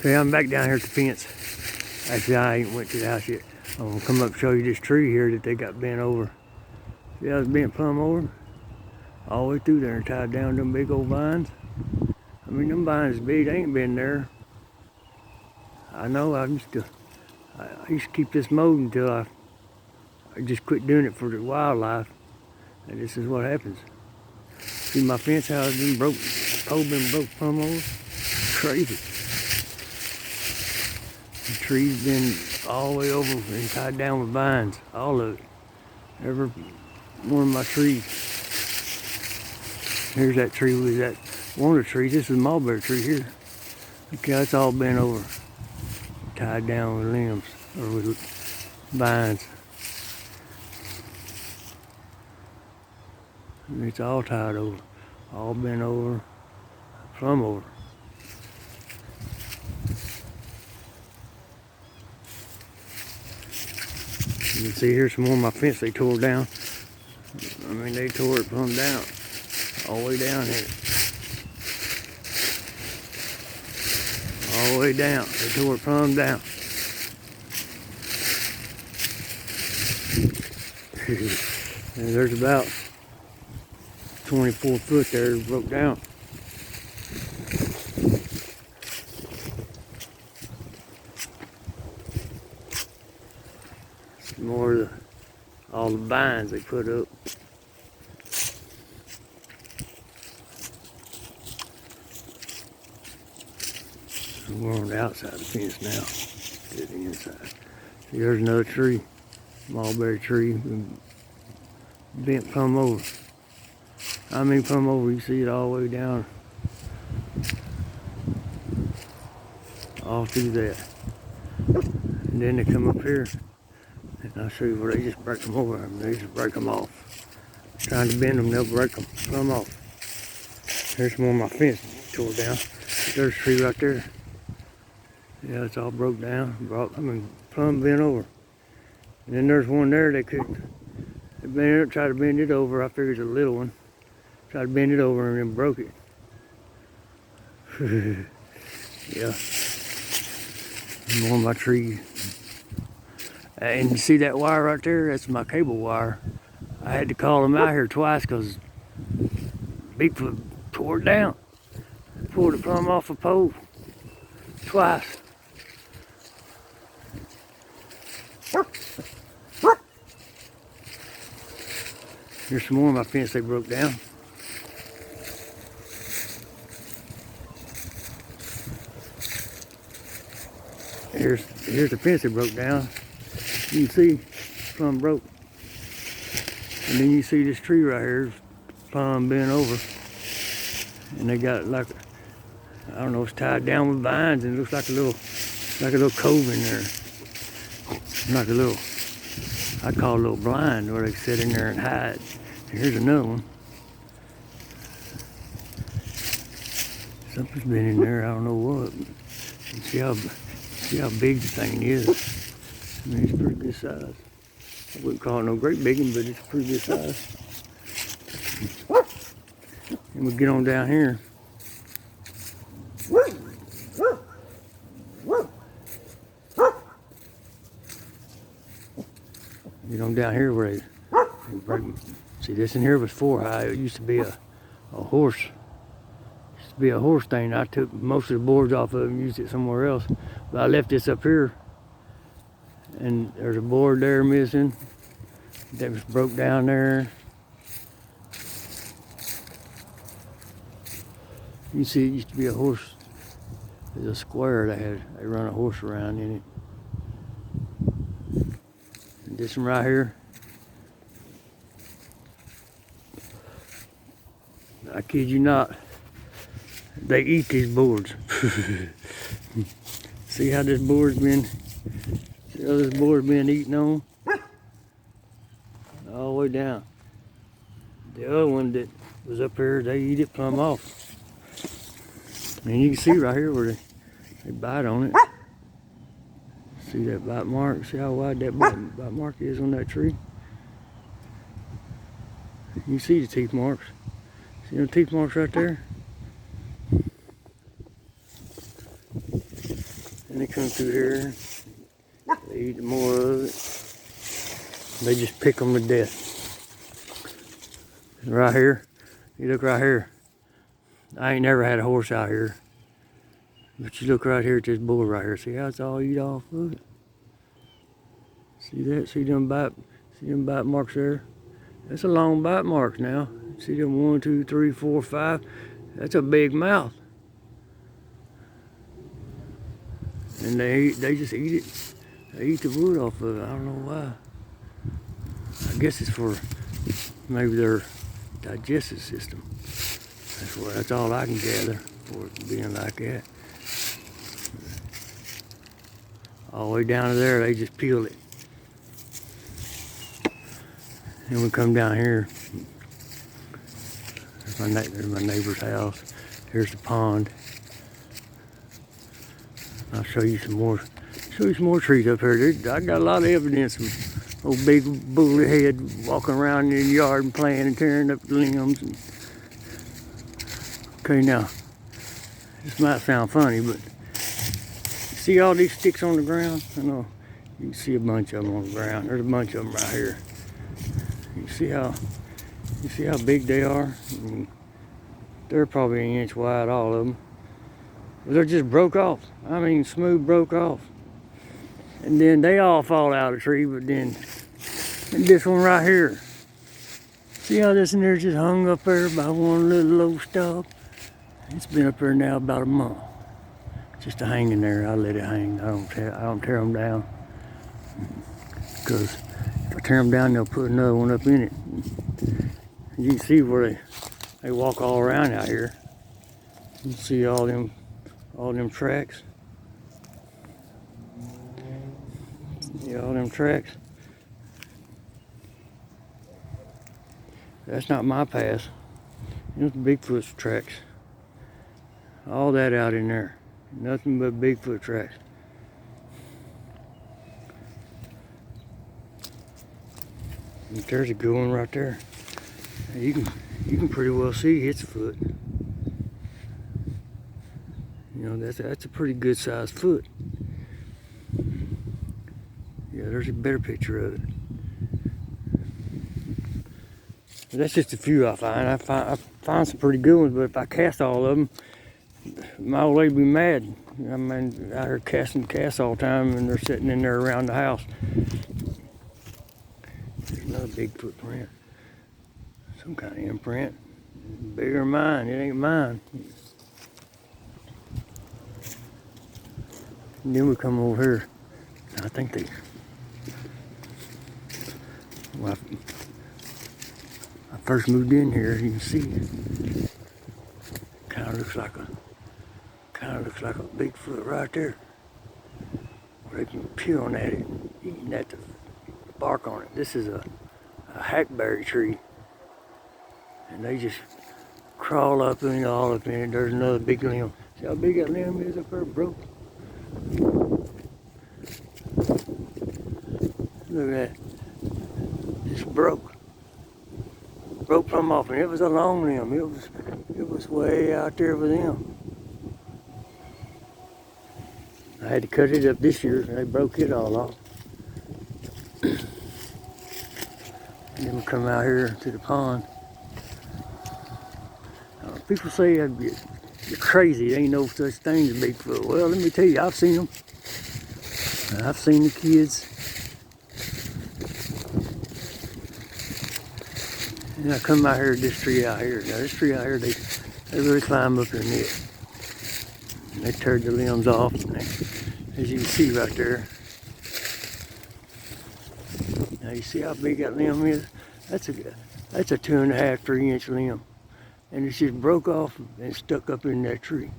Okay, I'm back down here at the fence. Actually, I ain't went to the house yet. I'm gonna come up and show you this tree here that they got bent over. See how it's bent plumb over? All the way through there and tied down them big old vines. I mean, them vines big, they ain't been there. I know, I used to keep this mowed until I just quit doing it for the wildlife. And this is what happens. See my fence house been broke, pole been broke plumb over. Crazy. The tree's been all the way over and tied down with vines, all of it. Every one of my trees. Here's that tree with that one of the trees. This is a mulberry tree here. Okay, that's all bent over, tied down with limbs or with vines. And it's all tied over, all bent over, plumb over. You can see here's some more of my fence they tore down. I mean, they tore it plumb down, all the way down here. All the way down, they tore it plumb down. And there's about 24 foot there broke down. More of all the vines they put up. We're on the outside of the fence now, to the inside. See, there's another tree, mulberry tree, bent plumb over. I mean plumb over, you see it all the way down, all through that. And then they come up here, and I'll show you where they just break them over. I mean, they just break them off. Trying to bend them, they'll break them plumb off. Here's more of my fence tore down. There's a tree right there. Yeah, it's all broke down, plumb bent over. And then there's one there they tried to bend it over. I figured it's a little one. Tried to bend it over and then broke it. Yeah. More of my trees. And you see that wire right there? That's my cable wire. I had to call them out here twice because Bigfoot tore it down. Pulled it plumb off a pole. Twice. Here's some more of my fence they broke down. Here's the fence they broke down. You can see plumb broke. And then you see this tree right here, plumb bent over. And they got it like, I don't know, it's tied down with vines and it looks like a little cove in there. Like a little, I call it a little blind where they sit in there and hide. And here's another one. Something's been in there, I don't know what. You see how big the thing is. I mean, it's pretty good size. I wouldn't call it no great big one, but it's a pretty good size. And we'll get on down here. Get on down here where they break. See, this in here was 4-high. It used to be a horse. Used to be a horse thing. I took most of the boards off of it and used it somewhere else. But I left this up here. And there's a board there missing. That was broke down there. You see, it used to be a horse. There's a square they run a horse around in it. And this one right here. I kid you not. They eat these boards. See how this board's been? See how this board's been eaten on? All the way down. The other one that was up here, they eat it plumb off. And you can see right here where they bite on it. See that bite mark? See how wide that bite mark is on that tree? You see the teeth marks. See them teeth marks right there? And they come through here. They eat more of it. They just pick them to death. Right here, you look right here. I ain't never had a horse out here. But you look right here at this bull right here. See how it's all eat off of it? See that? See them bite marks there? That's a long bite marks now. See them 1, 2, 3, 4, 5? That's a big mouth. And they just eat it. They eat the wood off of it. I don't know why. I guess it's for maybe their digestive system. That's all I can gather for it being like that. All the way down to there, they just peel it. And we come down here. There's my neighbor's house. Here's the pond. I'll show you some more. Trees up here. I got a lot of evidence of old big bully head walking around in the yard and playing and tearing up the limbs. Okay, now this might sound funny, but see all these sticks on the ground? I know you can see a bunch of them on the ground. There's a bunch of them right here. You see how big they are? I mean, they're probably an inch wide, all of them. But they're just broke off. I mean, smooth broke off. And then they all fall out of the tree, but then and this one right here. See how this in there just hung up there by one little low stump? It's been up there now about a month. Just a hanging there. I let it hang. I don't tear them down. Because if I tear them down, they'll put another one up in it. You can see where they walk all around out here. You can see all them tracks. Yeah, all them tracks. That's not my path. It's Bigfoot's tracks. All that out in there. Nothing but Bigfoot tracks. There's a good one right there. You can pretty well see its foot. You know, that's a pretty good sized foot. Yeah, there's a better picture of it. But that's just a few I find. I find some pretty good ones, but if I cast all of them, my old lady be mad. I mean, out here casting casts all the time, and they're sitting in there around the house. There's another big footprint. Some kind of imprint. Bigger than mine. It ain't mine. And then we come over here. I think when I first moved in here, you can see kind of looks like a Bigfoot right there. Where they can peeling at it, eating at the bark on it. This is a hackberry tree, and they just crawl up in all up in it. There's another big limb. See how big that limb is up there, broke? Look at that. Just broke plumb off, and it was a long limb. It was way out there with them. I had to cut it up this year, and they broke it all off. And then we come out here to the pond. People say you're crazy. There ain't no such thing as Bigfoot. Well, let me tell you, I've seen them. I've seen the kids. And I come out here to this tree out here. Now this tree out here, they really climb up in it. And they tear the limbs off. And as you can see right there. Now you see how big that limb is? That's a 2.5, 3 inch limb. And it just broke off and stuck up in that tree.